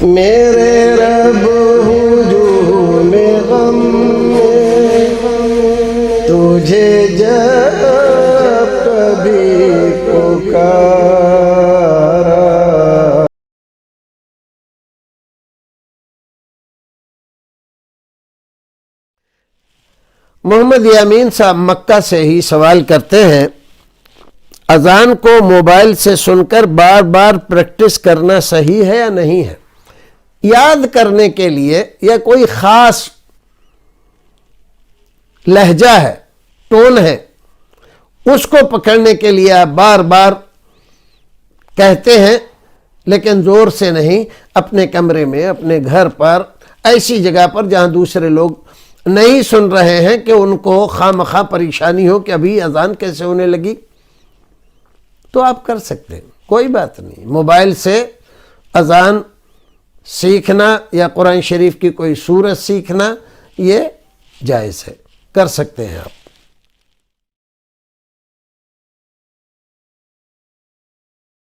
میرے رب ہجوم غم میں تجھے جب کبھی پکارا۔ محمد یامین صاحب مکہ سے ہی سوال کرتے ہیں، اذان کو موبائل سے سن کر بار بار پریکٹس کرنا صحیح ہے یا نہیں ہے؟ یاد کرنے کے لیے یا کوئی خاص لہجہ ہے، ٹون ہے، اس کو پکڑنے کے لیے آپ بار بار کہتے ہیں، لیکن زور سے نہیں، اپنے کمرے میں، اپنے گھر پر، ایسی جگہ پر جہاں دوسرے لوگ نہیں سن رہے ہیں کہ ان کو خواہ مخواہ پریشانی ہو کہ ابھی اذان کیسے ہونے لگی، تو آپ کر سکتے ہیں، کوئی بات نہیں۔ موبائل سے اذان سیکھنا یا قرآن شریف کی کوئی سورت سیکھنا یہ جائز ہے، کر سکتے ہیں آپ۔